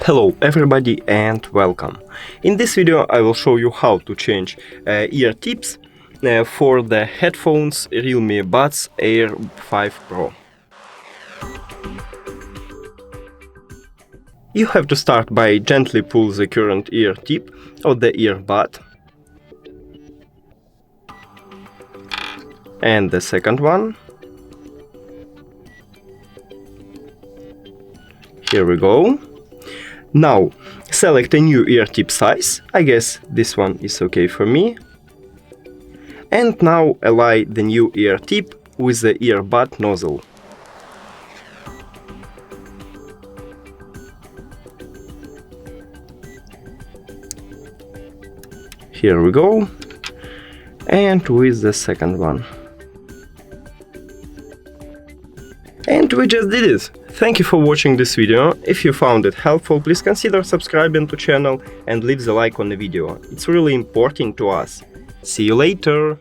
Hello everybody and welcome. In this video I will show you how to change ear tips for the headphones REALME Buds Air 5 Pro. You have to start by gently pull the current ear tip of the earbud and the second one. Here we go. Now select a new ear tip size. I guess this one is okay for me. And now align the new ear tip with the earbud nozzle. Here we go. And with the second one. And we just did it! Thank you for watching this video. If you found it helpful, please consider subscribing to the channel and leave the like on the video. It's really important to us. See you later!